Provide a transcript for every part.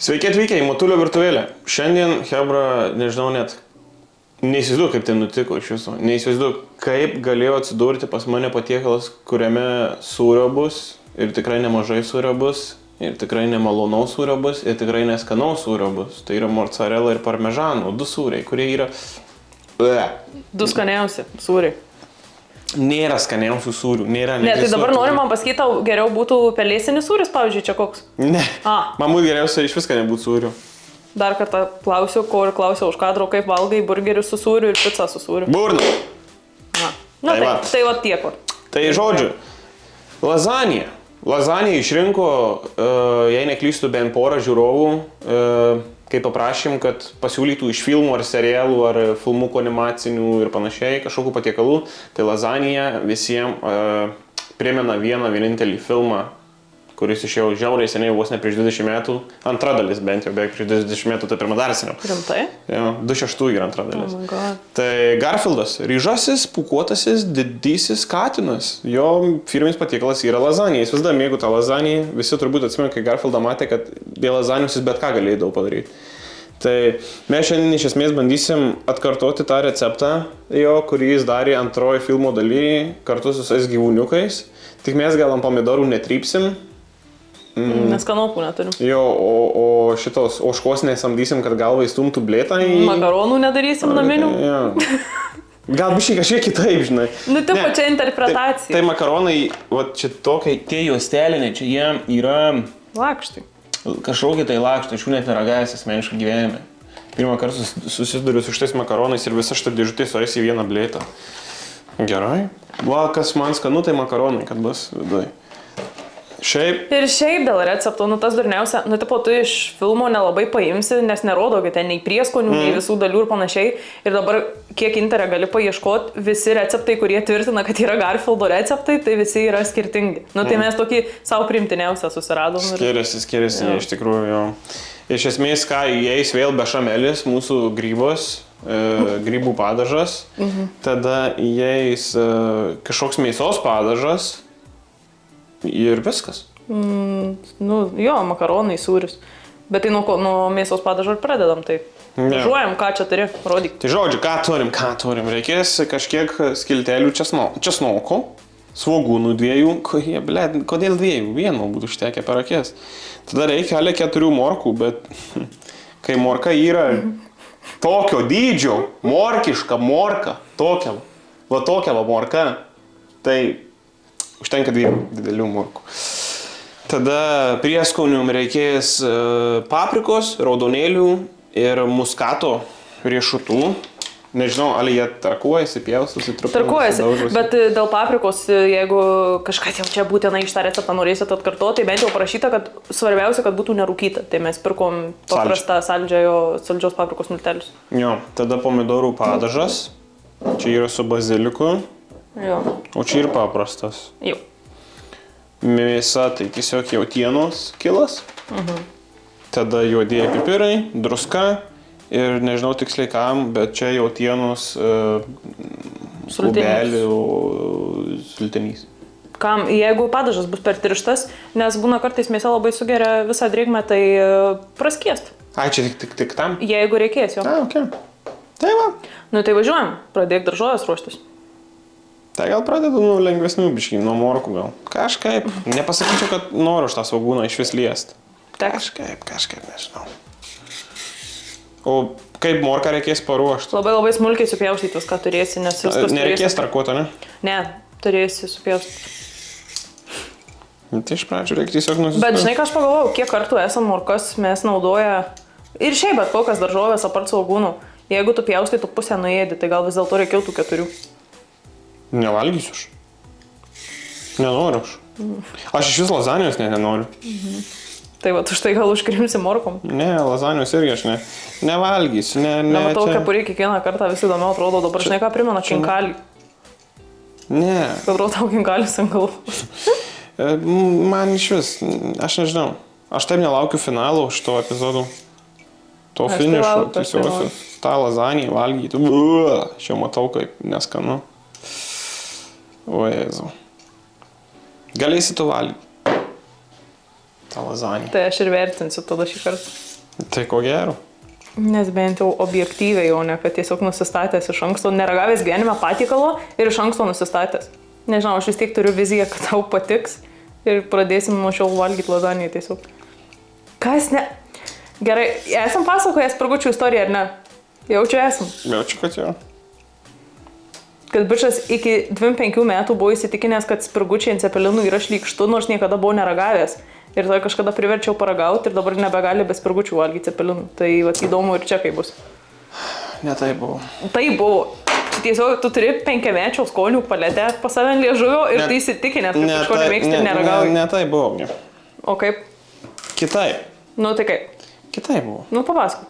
Sveiki atvykę į Matulio virtuvėlę. Šiandien, hebra, nežinau net, neįsivaizduoju, kaip tai nutiko iš viso. Neįsivaizduoju, kaip galėjo atsidurti pas mane patiekalas, kuriame sūrio bus, ir tikrai nemažai sūrio bus, ir tikrai nemalonaus sūrio bus, ir tikrai neskanaus sūrio bus. Tai yra mozzarella ir parmežano, du sūriai, kurie yra... Du skaniausi sūriai. Nėra skaniausių sūrių, nėra... Ne, tai dabar noriu man pasakyti, tau geriau būtų pelėsinis sūris, pavyzdžiui, čia koks? Ne, man būtų geriausia iš viską nebūtų sūrių. Dar kartą klausiu, ko ir klausiu už kadro, kaip valgai burgerį su sūriu ir pica su sūriu. Burna. Na, tai va tiek. Tai žodžiu, lazanija. Lazaniją išrinko, jei neklystu, bent porą žiūrovų, kai paprašym, kad pasiūlytų iš filmų ar serialų ar filmukų animacinių ir panašiai kažkokių patiekalų. Tai lazanija visiems primena vieną vienintelį filmą, kuris išėjo žiauriai seniai, vos ne prieš 20 metų. Antra dalis bent jau, beveik prieš 20 metų, tai pirma dar seniau. Rimtai? Jo, 26 yra antra dalis. Oh my God. Tai Garfieldas, ryžasis, pūkuotasis, didysis katinas. Jo firminis patiekalas yra lazanija. Jis vis dar mėgo tą lazaniją. Visi turbūt atsimenu, kai Garfieldą matė, kad dėl lazanijos jis bet ką galėjo padaryti. Tai mes šiandien iš esmės bandysim atkartoti tą receptą, kurį jis darė antrojo filmo daly kartu su visais gyvūniukais. Tik mes gal ant pomidorų netrypsim. Nes kanopų neturim. Jo, o šitos ožkos nesamdysim, kad galvą įstumtų blėtą į... Makaronų nedarysim naminių? Jo. Gal biškai kažkiek kitaip, žinai. Nu, tai pačia interpretacija. Tai makaronai, va čia tokie, tie juosteliniai, čia jie yra... Lakštai. Kažkokie tai lakštai, aš jų net neragavęs asmeniškai gyvenime. Pirmą kartą susiduriu su šitais makaronais ir visa šita dėžutė suės į vieną blėtą. Gerai. Va, kas man skanu, tai makaronai, kad bus viduje. Šiaip dėl recepto, tas durniausia, tipo, tu iš filmo nelabai paimsi, nes nerodo, kad ten nei prieskonių, nei visų dalių ir panašiai. Ir dabar, kiek interė gali paieškoti, visi receptai, kurie tvirtina, kad yra Garfieldo receptai, tai visi yra skirtingi. Tai mes tokį savo primtiniausią susiradom. Skiriasi, iš tikrųjų, jo. Iš esmės, ką įeis vėl bešamelis, mūsų grybos, grybų padažas, tada įeis kažkoks mėsos padažas. Ir viskas. Makaronai, sūris. Bet tai nuo mėsos padažo ir pradedam, tai žuojam, ką čia turi, rodyk. Tai žodžiu, ką turim. Reikės kažkiek skiltelių česnoko, svogūnų 2, kodėl 2? Vieno būtų užtekę per akis. Tada reikia 4 morkų, bet kai morka yra tokio dydžio, morkiška morka, tokia va morka, tai užtenka 2 didelių morkų. Tada prieskonium reikės paprikos, raudonėlių ir muskato riešutų. Nežinau, ar jie tarkuojasi, pjaustosi truputį. Tarkuojasi, bet dėl paprikos, jeigu kažkas jau čia būtinai iš tą receptą norėsit atkartoti, tai bent jau parašyta, kad svarbiausia, kad būtų nerūkyta. Tai mes pirkom paprastą saldžios paprikos miltelius. Jo, tada pomidorų padažas. Čia yra su baziliku. Jo. O čia ir paprastas. Jau. Mėsa tai tiesiog jautienos kilas. Tada juodieji pipirai, druska ir nežinau tiksliai kam, bet čia jautienos kubelių sultinys. Kam, jeigu padažas bus per tirštas, nes būna kartais mėsa labai sugeria visą drėgmę, tai praskiest. Ai, čia tik tam? Jeigu reikės jo. Okay. Tai va. Tai važiuojam, pradėk daržovės ruoštis. Tai gal pradedu lengvesnių biškį, nuo morkų gal. Kažkaip. Nepasakyčiau, kad noriu už tą svogūną iš vis liest. Kažkaip, nežinau. O kaip morką reikės paruošti? Labai smulkiai supjaustyti viską turėsi, nes viskas turėsi. Nereikės tarkuoto, ne? Ne, turėsi supjaustyti. Tai iš pradžių reikia tiesiog nusipirkti. Bet žinai, ką aš pagalvojau, kiek kartų esam morkas mes naudoja ir šiaip bet kokias daržovės apart svogūnų. Jeigu tu pjaustai, tu pusę nuėdi, tai gal vis dėlto reikėjo tų 4. Nevalgysiu aš. Nenoriu aš. Aš iš vis lazanijos nenoriu. Tai va, tu štai gal užkrimsi morkom. Ne, lazanijos irgi aš nevalgysiu. Nematau, kepurį kiekvieną kartą vis įdomiau atrodo. Dabar žinai, ką primena kinkalį. Ne. Kad atrodo tau kinkalis ant galvos. Man iš vis, aš nežinau. Aš taip nelaukiu finalo šito epizodo. To finišo, tiesiog tą lazaniją valgyti. Aš jau matau, kaip neskanu. O Jėzau. Galėsi tu valgyti tą lazaniją. Tai aš ir vertinsiu tada šį kartą. Tai ko gero. Nes bent jau objektyviai, o ne kad tiesiog nusistatęs iš anksto, neragavęs gyvenime patikalo ir iš anksto nusistatęs. Nežinau, aš vis tiek turiu viziją, kad tau patiks ir pradėsim nuo šiol valgyti lazaniją tiesiog. Kas ne? Gerai, esam pasakojęs Spirgučių istoriją, ar ne? Jaučiu esam. Jaučiu, kad jau. Kad bičas iki 25 metų buvo įsitikinęs, kad Spirgučiai ant cepelinų yra šlykštu, nors niekada buvo neragavęs. Ir tada kažkada priverčiau paragauti ir dabar nebegali be Spirgučių valgyti cepelinų. Tai vat, įdomu ir čia kaip bus. Ne tai buvo. Tai buvo. Tiesiog tu turi 5-mečio skonių paletę pas save ant liežuvio ir tai įsitikinęs, kad kažko nemėgsti ir neragauji. Ne tai buvo. O kaip? Kitaip. Nu tai kaip? Kitaip buvo. Nu papasakok.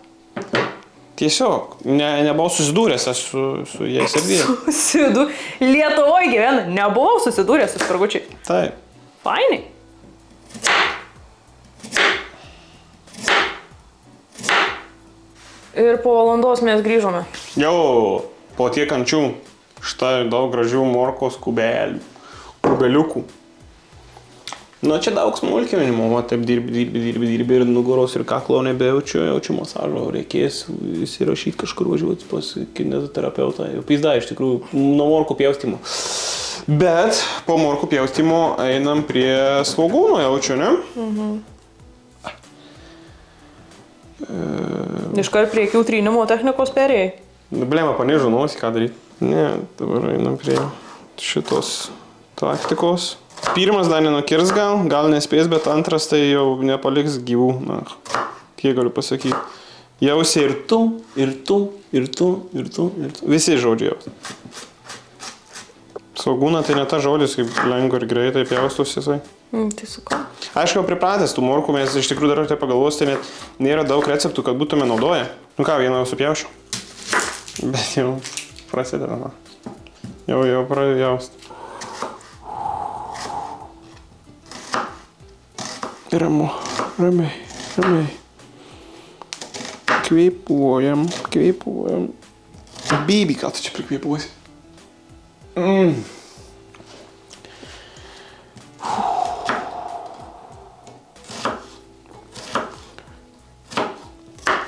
Tiesiog, nebuvau susidūręs su jais ir vyrai. Lietuvoje gyvena, nebuvau susidūręs su Spirgučiai. Taip. Fainai. Ir po valandos mes grįžome. Jau, po tiek kančių. Štai daug gražių morkos kubeliukų. Nu, čia daug smulkinimo, va, taip dirbi ir nugaros ir kaklo nebejaučiu, jaučiu masažo, reikės įsirašyti kažkur važiuoti pas kinezoterapeutą. Pizda, iš tikrųjų, nuo morkų pjaustimo. Bet po morkų pjaustimo einam prie svogūno, jaučiu, ne? Iškart prie akių trynimo technikos perėjai. Blema, panežu nosį, ką daryti. Ne, dabar einam prie šitos taktikos. Pirmas dar nenukirs gal nespės, bet antras tai jau nepaliks gyvų. Na, kiek galiu pasakyti. Jausi ir tu, ir tu, ir tu, ir tu, ir tu. Visi žodžiai jausi. Svogūna tai ne ta žodis, kaip lengva ir greitai pjaustus jisai. Tai su ką? Aišku, jau pripratęs tų morkų, mes iš tikrųjų dar tai pagalvos, tai net nėra daug receptų, kad būtume naudoję. Nu ką, vieną jau supjaušiu. Bet jau prasideda, na. Jau pradėjo jausti. Ramu, ramiai. Kvėpuojam. Baby, ką tu čia prikvėpuosi?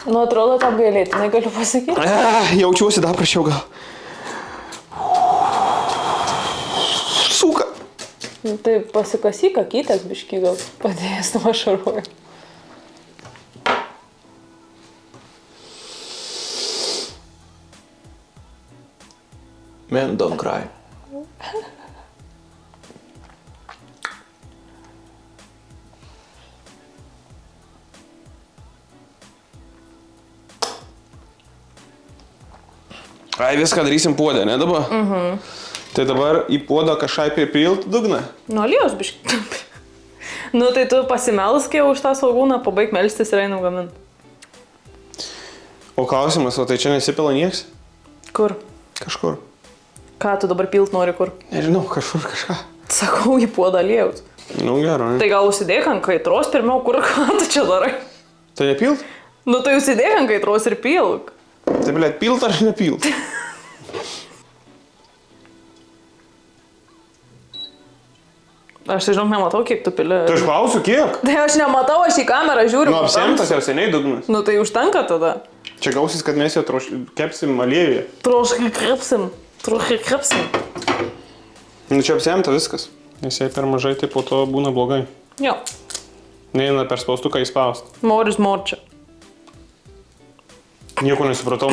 Nu, atrodo, tą apgailėtinai galiu pasakyti. Jaučiuosi dar prašiau gal. Suka. Nu, tai pasikasyk akytės biškį gal padėjęs nuo šaruoju. Man, don't cry. Ai, viską darysim puodę, ne dabar? Tai dabar į puodą kažkai pripilt dugną? Nu, aliejus biškį. Nu, tai tu pasimelsk jau už tą svogūną, pabaig melstis ir einam gamint. O klausimas, o tai čia nesipila nieks? Kur? Kažkur. Ką tu dabar pilt nori kur? Nežinau, kažkur kažką. Sakau, į puodą aliejus. Nu, gerai. Tai gal užsidėk ant kaitros pirmiau, kur ką tu čia darai? Tai nepilt? Nu, tai užsidėk ant kaitros ir pilk. Tai, blėt, pilt ar nepilt? Aš tai žinok nematau, kiek tu pili. Tai aš klausiu, kiek? Tai aš nematau, aš į kamerą žiūriu. Nu, apsemtas jau seniai dugnas. Nu, tai užtenka tada. Čia gausis, kad mes jau kepsim aliejuje. Troškai krepsim. Nu, čia apsemta viskas. Nes jei per mažai, tai po to būna blogai. Jo. Neina per spaustuką įspaust. Moris morčia. Nieko nesupratau,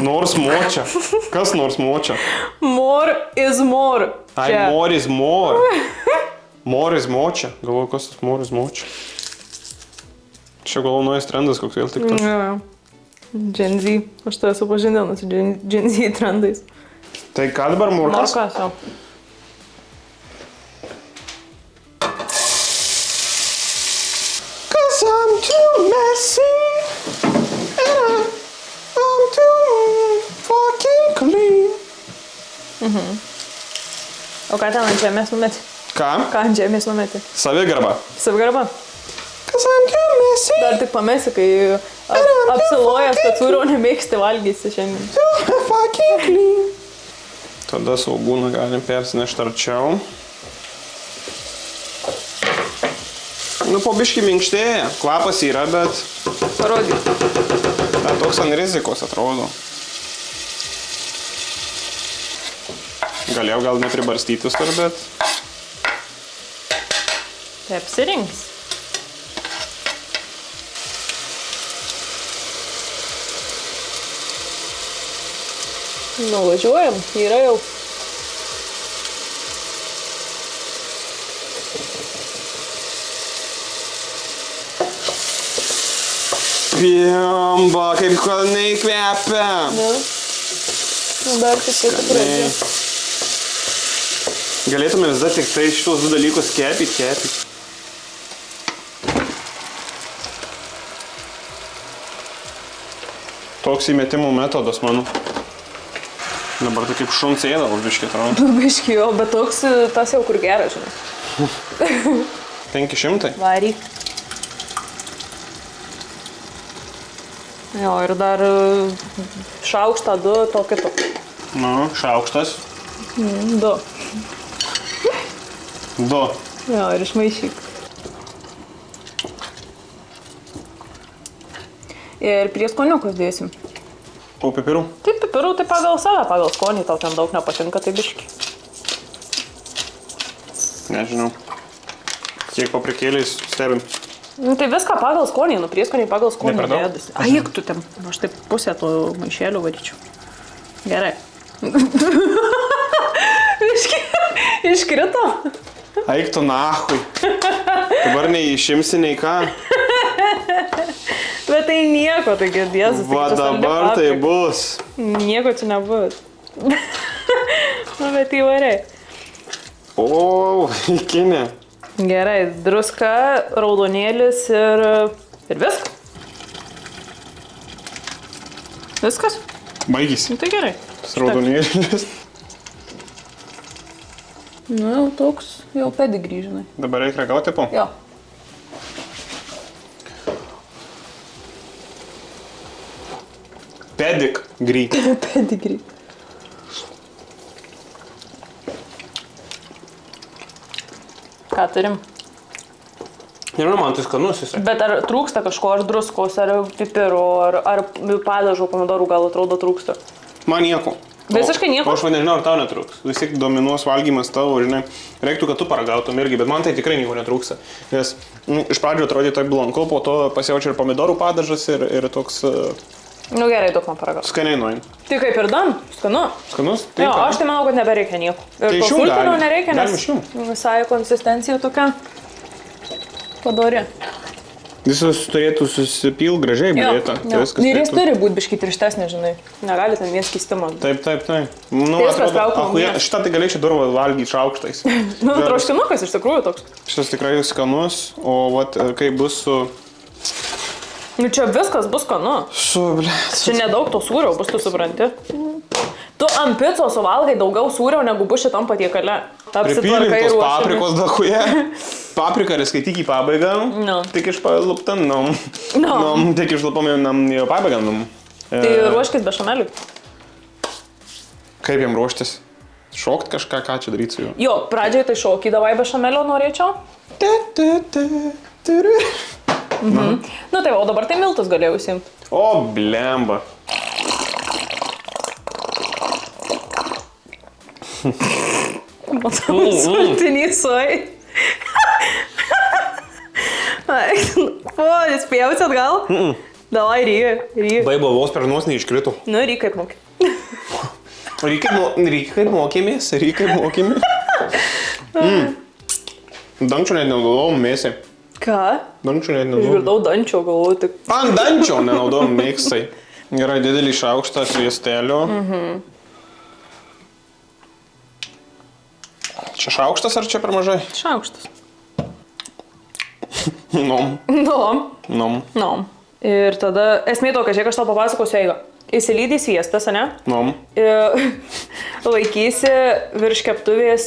nors močia. Kas nors močia? More is more. Ai, more is more. More is močia. Galvoju, kas tas more is močia. Čia galvoju, naujas trendas, koks vėl tik tas. Gen Z. Aš tai esu pažindinus Gen Z trendais. Tai ką dabar morkas? Morkas, jo. Cause I'm too messy. I'm too fucking clean. O ką ten ant žemės numeti? Ką? Ką ant žemės numeti? Savigarba. Savigarba. Cause I'm too messy. Dar tik pamesi, kai apsilojęs, kad sūrio nemėgsti valgysi šiandien. Too fucking clean. Tada svogūną galim persinešti arčiau. Nu, po biškį minkštėja. Kvapas yra, bet... parodyk. Na, toks ant rizikos atrodo. Galėjau gal nepribarstyti star, bet... Tai apsirinks. Nuvažiuojam, yra jau. Jamba, kaip kalnai kvepia. Ne. Nu, dar tik pradžia. Galėtume vis dar tik tai šitos du dalykus kepit. Toks įmetimų metodas, mano. Dabar tai kaip šuns ėda už biškį atrodo. Biškį jo, bet toks tas jau kur geras, žinai. 500? Varyk. Jo, ir dar šaukštą 2, to kito. Nu, šaukštas. 2. 2. Jo, ir išmaišyk. Ir prieskoniukus dėsim. O pipirų? Taip, pipirų tai pagal save, pagal skonį, tau ten daug nepatinka, tai biški. Nežinau. Kiek paprikėliais stebim. Nu, tai viską pagal skonį, nu prieskonį pagal skonį. Ne per daug? Dėdasi. Aik tu ten, aš taip pusę to maišėlių varyčiau. Gerai. Biški, iškrito. Aik tu nahui. Dabar neišimsi nei ką. Bet tai nieko, tai girdėsis. Va dabar tai bus. Nieko čia nebus. Nu, bet įvariai. O, ikinė. Gerai, druska, raudonėlis ir viskas. Viskas? Baigys. Nu, tai gerai. Raudonėlis. Nu, jau toks, jau pedigree, žinai. Dabar reikia ragauti po. Jo. Pedigree. Pedigree. Ką turim? Nežinau, man tai skanus jisai. Bet ar trūksta kažko, ar druskos, ar pipirų, ar padažų, pomidorų gal atrodo trūksta? Man nieko. Visiškai nieko? O aš nežinau, ar tau netrūks. Vis tiek dominuos valgymas tavo, žinai. Reiktų, kad tu paragautum irgi, bet man tai tikrai nieko netrūksta. Nes iš pradžio atrodė taip blanku, po to pasijaučia ir pomidorų padažas ir toks... Nu gerai, daug man paragauti. Skaniai nuoin. Tai kaip ir dan, skanu. Skanus? Jo, aš tai manau, kad nebereikia nieko. Ir Tai to išjungt sultinio galim. nereikia, Galim nes išjungt. visai konsistencija tokia padori. Visas turėtų susipil gražiai, blėta. Jo. Ir jis turi būti biškai tirštesnė, žinai. Negali ten vienas keistimas. Taip. Nu, Viskas traukia achuja, ugnies. šitą tai galėčiau durvą valgyti šaukštais. Nu, troškinukas iš tikrųjų toks. Šitas tikrai skanus, o vat kai bus su... Nu čia viskas bus skanu. Blėt. Čia nedaug to sūrio bus, tu supranti. Tu ant picos suvalgai daugiau sūrio, negu bus šitam patiekale. Pripylintos paprikos dachuje. Paprika ir skaityk į pabaigą. No. Tik išluptam, tik išlupam į pabaigą. Tai ruoškis bešameliui. Kaip jam ruoštis? Šokt kažką, ką čia daryti su juo? Jo, pradžioj tai šokį davai bešamelio norėčiau. Nu tai, o dabar tai miltus galėjau įsimti. O, blemba. Sultinys suai. O, jis pjausi atgal? Davai, ryja. Baibo vos per nosį neiškrito. Nu, ryja kaip moki. Ryja kaip mokėmės. Dančio net nenaudojom mėsai. Ką? Dančio net nenaudojom. Išgirdau dančio, galvoju tik. Ant dančio nenaudojom mėsai. Yra didelį šaukštą sviestelio. Čia šaukštas ar čia per mažai? Šaukštas. Nom. Ir tada, esmė tokia, žiūrėk, aš tau papasakosiu eigą. Įsilydai sviestas, ane? Nom. Laikysi virš keptuvės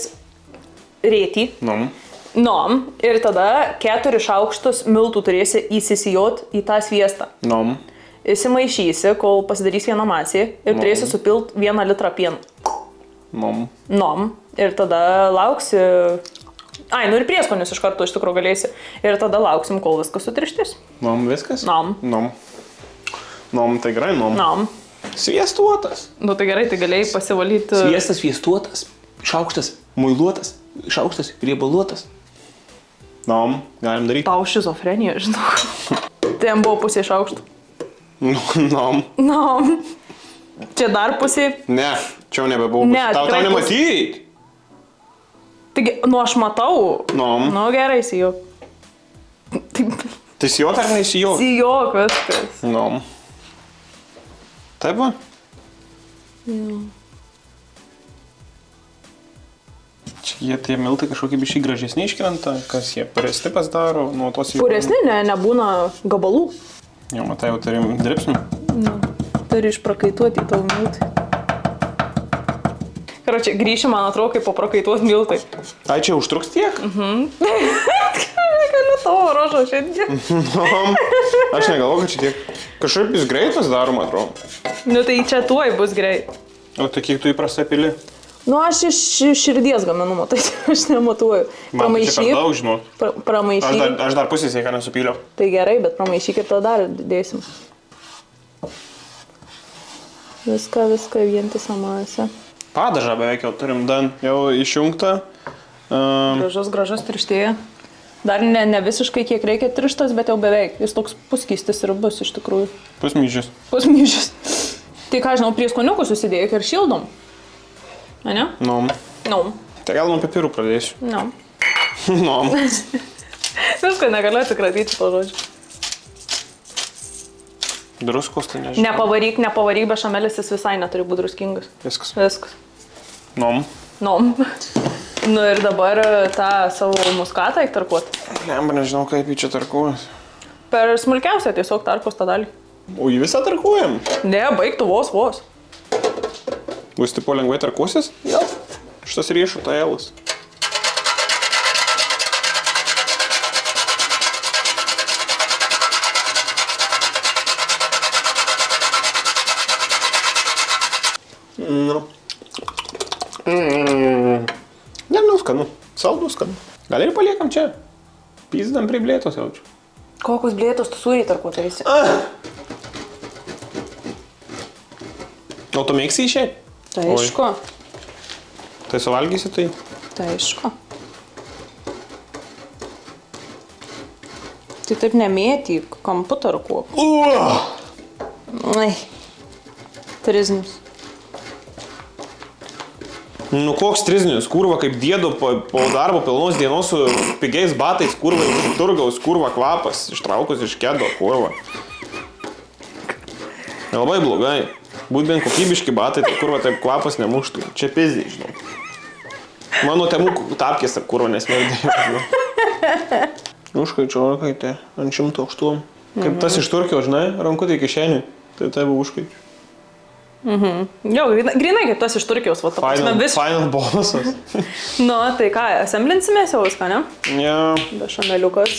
rėtį. Nom. Ir tada 4 šaukštus miltų turėsi įsisijot į tą sviestą. Nom. Įsimaišysi, kol pasidarys vieną masį ir turėsi supilt 1 litrą pieno. Nom. Nom. Ir tada lauksi Ai, nu ir prieskonius iš karto iš tikrųjų galėsi. Ir tada lauksim, kol viskas sutrištės. Nom viskas? Nom. Nom, tai gerai, nom. Nom. Sviestuotas. Nu tai gerai, tai galėjai pasivalyti. Sviestas, sviestuotas. Šaukštas, muiluotas. Šaukštas, riebaluotas. Nom, galim daryti. Tau šizofrenija, žinau. Tai jam buvo pusė šaukštų. Nom. Nom. Čia dar pusė. Ne, čia jau nebebuvo. Ne, Tau tikrai nematyti. Taigi, nu aš matau. Nom. Nu gerai, įsijok. Tai sijok ar neįsijok? Įsijok viskas. Nom. Taip va? Jo. Čia jie tie miltai kažkokie biškai gražesni iškrenta, kas jie puresti pasidaro, nuo tos jų... Puresni, nebūna gabalų. Jo, matai, jau turim dripsnių. Nu, turi išprakaituoti tavo miltai. Karočią, grįšim, man atrodo, kaip paprakaituot miltai. Ai, čia užtruks tiek? Galiu tavo rožo šiandien. Aš negalvoju, kad čia tiek. Kažkaip jis greitas daroma, atrodo. Nu tai čia tuoj bus greit. O tai kiek tu įprastai pili? Nu aš iš širdies gaminu, matai, aš nematuoju. Man tai čia per daug, žinau. Pramaišyk. Aš dar pusės jei ką nesupyliau. Tai gerai, bet pramaišyk ir tada dar dėsim. Viską vientisą masę. Padažą beveik jau turim dan jau išjungtą. Gražus tirštėja. Dar ne visiškai kiek reikia tirštas, bet jau beveik. Jis toks puskystis ir bus iš tikrųjų. Pusmyžis. Pusmyžis. Tai ką, žinau, prieskoniukus susidėjau ir šildom. Ne? Nom. Nom. Tai gal nuo pipirų pradėsiu. Nom. Nom. Viską negaliu atsikratyti to žodžiu. Druskos tai nežinau. Nepavaryk, bešamelis jis visai neturi būti druskingas. Viskas. Nom. Nu ir dabar tą savo muskatą įtarkuot. Lemba, nežinau, kaip jį čia tarkuojas. Per smulkiausią tiesiog tarkos tą dalį. O jį visą tarkuojam? Ne, baigtų vos. Bus tipo lengvai tarkuosis? Jo. Šitas riešutėlis. Nežinau, skanu. Saldų skanu. Gal ir paliekam čia. Pyzdam prie blėtos jaučiu. Kokius blėtos tu sūrį tarkuotaisi? O tu mėgsi išėjai? Tai aišku. Tai suvalgysi tai? Tai aišku. Tai taip nemėti, kampu tarkuok. Ai. Triznius. Nu koks triznius, kurva kaip dėdo po darbo pilnos dienos su pigiais batais, kurva iš turgaus, kurva kvapas, ištraukus iš kedo, kurva. Labai blogai. Būt bent kokybiški batai, tai kurva taip kvapas nemuštų. Čia pizdė, žinau. Mano temų tapkės taip kurva nesmėrdėjo, žinau. Užkaičio, orkaitė, ant 108. Kaip tas iš Turkijos, žinai, rankutė kišenį. Tai taip užkaičiu. Jo, grinai kaip tas iš Turkijos, va, Final bossas. Nu, tai ką, asemblinsimės jau viską, ne? Jo. Bešameliukas.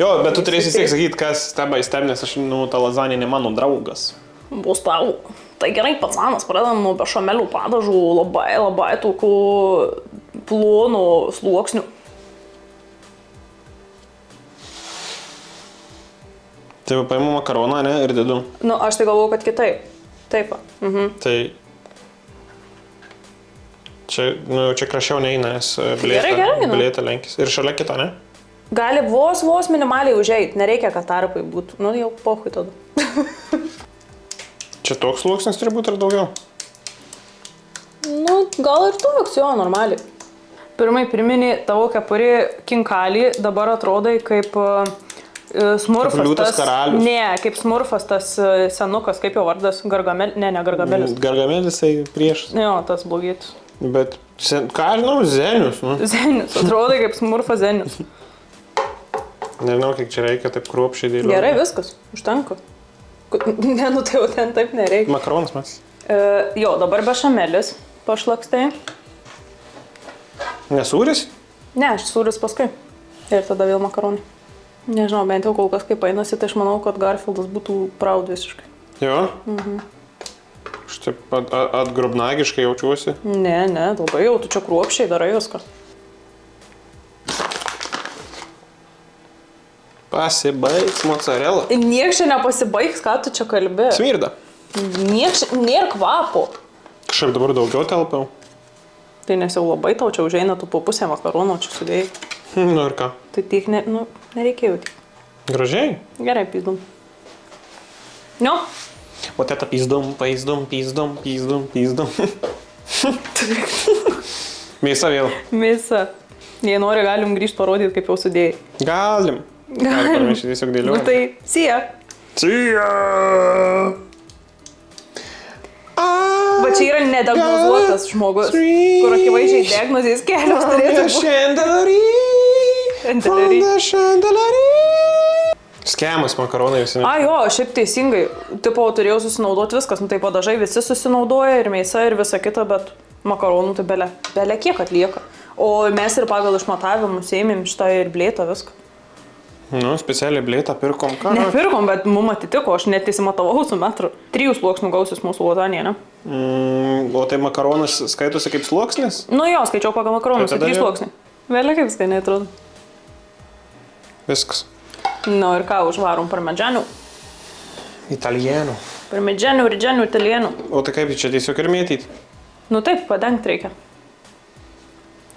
Jo, bet tu turėsi siek sakyti, kas steba į steb, nes aš, ta lazanė ne mano draugas. Bus tau. Tai gerai, pacanas, pradedam nuo bešamelių padažų, labai tokių plonų sluoksnių. Tai paimu makaroną, ne, ir dedu. Nu, aš tai galvoju, kad kitaip. Taip. Tai čia krašiau neina, nes blėta lenkis. Ir šalia kita, ne? Gali vos minimaliai užeit, nereikia, kad tarpai būtų. Nu, jau pohui tada. Čia toks sluoksnis turi būti ar daugiau? Nu, gal ir toks, jo, normaliai. Pirmai priminė tavo kepurį kinkalį, dabar atrodai kaip smurfas. Kaip liūtas karalius. Ne, kaip smurfas tas senukas, kaip jo vardas, Gargamelis. Ne, Gargamelis. Gargamelis tai priešas. Jo, tas blogėtis. Bet, ką žinau, Zenius, nu. Zenius, atrodai kaip smurfas Zenius. Nežinau, kiek čia reikia taip kruopšiai dėlioti. Gerai, viskas, užtenka. Ne, nu tai jau ten taip nereikia. Makaronas mes. Jo, dabar bešamelis pašlakstai. Nesūris? Ne, aš sūris paskui. Ir tada vėl makaronai. Nežinau, bent jau kol kas kaip einasi, tai aš manau, kad Garfieldas būtų proud visiškai. Jo? Aš taip atgrubnagiškai jaučiuosi. Ne, labai jau, tu čia kruopščiai darai viską. Pasibaigs mozzarella. Nieks čia nepasibaigs, ką tu čia kalbi. Smirda. Nieks, nėra kvapo. Kažkaip dabar daugiau telpiau. Tai nes jau labai tau čia užeina tu po pusę makaronų čia sudėjai. Nu ir ką? Tai tik nereikėjo tik. Gražiai. Gerai, pizdum. Nu. Вот это пиздом. Mėsa vėl. Mėsa. Jei nori, galim grįžti parodyti, kaip jau sudėjai. Galim. Galim tiesiog dėliuoti. Nu tai, sija. Sija. Va čia yra nediagnozuotas žmogus, kur akivaizdžiai diagnozės kelios turėtų būti. Chandelier. Skemas makaronai visi. A jo, šiaip teisingai. Tipo, turėjau susinaudoti viskas, nu tai padažai visi susinaudoja ir mėsa ir visa kita, bet makaronų tai belė kiek atlieka. O mes ir pagal išmatavimus ėmėm šitą ir blėtą viską. Nu, specialiai blėtą pirkom ką? Nepirkom, bet mum atitiko, aš net įsimatavau su metru. 3 sluoksnių gausis mūsų lazanija, ne? O tai makaronas skaitosi kaip sluoksnis? Nu jo, skaičiau pagal makaronus, 3 sluoksniai. Vėliau kaip skaniai atrodo. Viskas. Nu ir ką, užvarom parmedžianių. Italienų. Parmedžianių, ridžianių, italienų. O tai kaip čia tiesiog ir mėtyti? Nu taip, padengti reikia.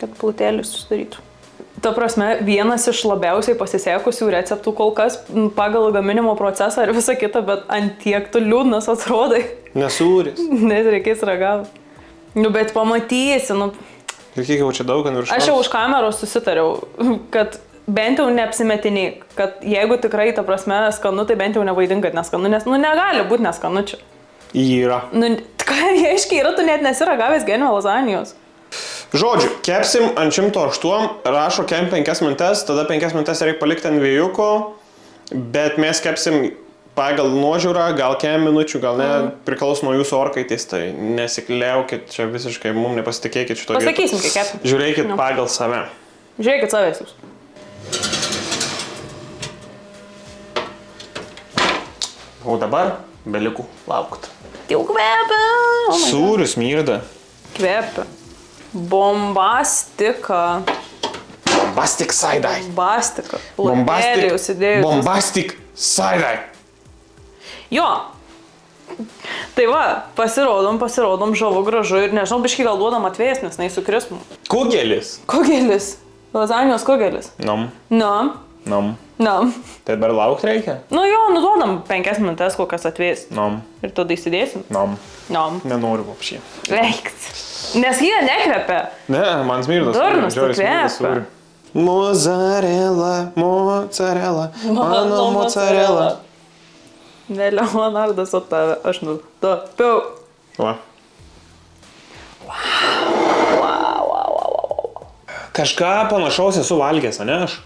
Kad plutėlis susidarytų. Ta prasme, vienas iš labiausiai pasisekusių receptų kol kas pagal gaminimo procesą ir visą kitą, bet ant tiek tu liūdnas atrodai. Nesūris. Net reikės ragauti. Nu bet pamatysi, nu. Ir kiek jau čia daug ant viršaus? Aš jau už kameros susitariau, kad bent jau neapsimetiniai, kad jeigu tikrai, ta prasme, skanu, tai bent jau nevaidink, kad neskanu, nes, nu, negali būti neskanu čia. Yra. Nu, ką reiškia, yra, tu net nesiragavęs genio lazanijos. Žodžiu, kepsim ant 108, rašo kem 5 minutes, tada 5 minutes reikia palikti ant vėjuko, bet mes kepsim pagal nuožiūrą, gal kem minučių, gal ne, priklauso nuo jūsų orkaitės, tai nesikliaukit, čia visiškai mums nepasitikėkit šito. Pasakysim, kai kepsim. Žiūrėkit pagal save. Žiūrėkit savęs jūs. O dabar belikų laukt. Jau kvepia. Sūrius mirda. Kvepia. Bombastika. Bombastic side-eye. Bombastika. Plotėlį užsidėjus. Bombastic side-eye. Jo. Tai va, pasirodom, žavu, gražu ir nežinau, biškai gal duodam atvėsnis, neįsukris mums. Kugelis. Kugelis. Lazanijos kugelis. Nom. Nom. Nom. Nom. Tai dabar laukti reikia? Nu jo, nuduodam 5 minutes, kokias atvės. Nom. Ir tada įsidėsim. Nom. Nom. Nenoriu vapšį. Reikt. Nes jie nekvepia. Ne, man smirdas. Durnas, tai kvepia. Mozzarella, mozzarella, mano mozzarella. Ne, Leonardas, o tave, aš nutapiau. Va. Kažką panašaus esu valgęs, ne aš?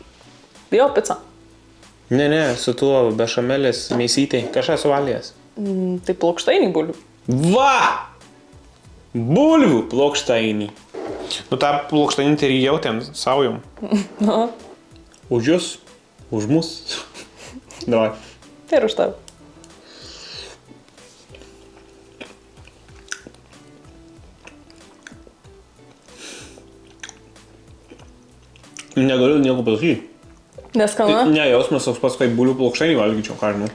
Jo, pica. Ne, su tuo bešamelės mėsytei. Kažką esu valgęs. Tai plokštainiai bulvių. Va! Bulvių plokštainiai. Nu tą plokštainį tai ir jautėm saujom. Nu. Už jūs, už mus. Davai. Tai ir už tave. Negaliu nieko pasakyti. Neskanu? Ne, jausmas toks pats, kaip bulvių plokštainį valgyčiau, ką žinau.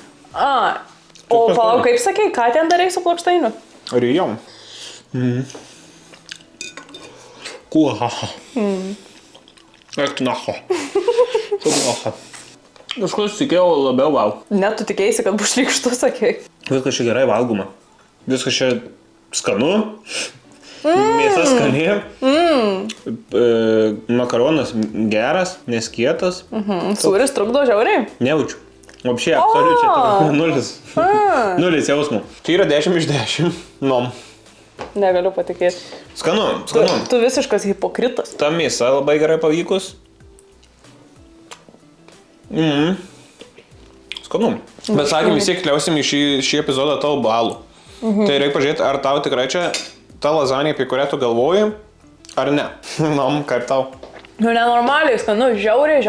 O palauk, kaip sakei, ką ten darai su plokštainiu? Rijom. Kuhaha. Eknaha. Kuhaha. Kažkas tikėjau labiau val. Net tu tikėjaisi, kad bus šlykštu, sakei. Viskas čia gerai valgoma. Viskas čia skanu. Mėsa skani. Makaronas geras, neskietas. Sūris trukdo žiauriai? Nejaučiu. Apšiai, absoliučiai. Nulis jausmų. Čia yra 10 iš 10. Nom. Negaliu patikėti. Skanu. Tu visiškas hipokritas. Ta mėsa labai gerai pavykus. Skanu. Bet sakėm, vis tiek kliausim į šį epizodą tavo balų. Tai reikia pažiūrėti, ar tau tikrai čia ta lazanija, apie kurią tu galvoji, ar ne. Nom, kaip tau? Nu, nenormaliai skanu, žiauriai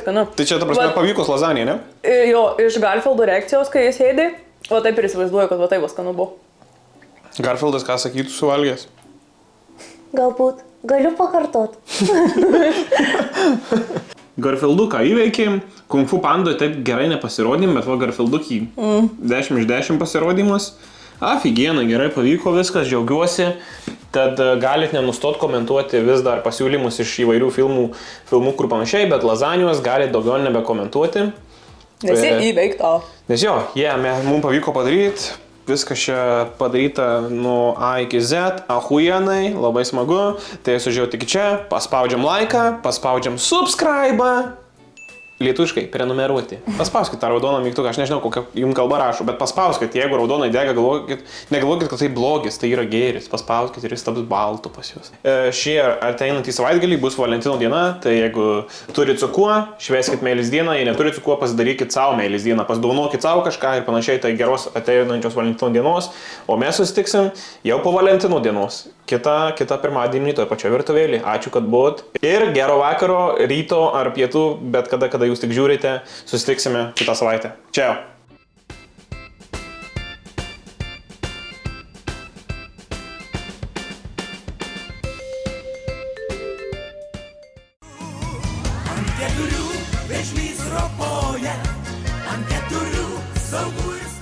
skanu. Tai čia, ta prasme, pavykus lazanija, ne? Jo, iš Garfieldo reakcijos, kai jis ėdė, o taip ir įsivaizduoju, kad va taip skanu buvo. Garfieldas ką sakytų suvalgęs? Galbūt. Galiu pakartot. Garfieldu ką įveikėm, Kung Fu Pandoj taip gerai nepasirodym, bet va Garfieldukį 10 iš 10 pasirodymas. Aфиgeną, gerai pavyko viskas, džiaugiuosi. Tad galit nenustot komentuoti vis dar pasiūlymus iš įvairių filmų kur panašiai, bet lazanijos galit daugiau nebekomentuoti. Nes jie įveikta. Nes jo, mums pavyko padaryti, viskas čia padaryta nuo A iki Z, ahujenai, labai smagu. Tai sužiūrėjau tik čia, paspaudžiam laiką, paspaudžiam subscribe. Lietuviškai, prenumeruoti. Paspauskit tą raudoną mygtuką, aš nežinau, kokią jums kalbą rašo, bet paspauskit, jeigu raudonai dega, negalvokit, kad tai blogis, tai yra gėris. Paspauskit ir jis taps baltu pas jūs. Šie ateinantį savaitgalį bus Valentino diena, tai jeigu turit su kuo, švęskit meilės dieną, jei neturit su kuo, pasidarykit savo meilės dieną, pasidovanokit savo kažką ir panašiai, tai geros ateinančios Valentino dienos, o mes susitiksim jau po Valentino dienos. Kita pirmadienį toje pačioje virtuvėlėje. Ačiū, kad buvot. Ir gero vakaro, ryto ar pietų, bet kada jūs tik žiūrite, susitiksime kitą savaitę. Čiau. Ant keturių vėžlys ropoja, ant keturių saugu ir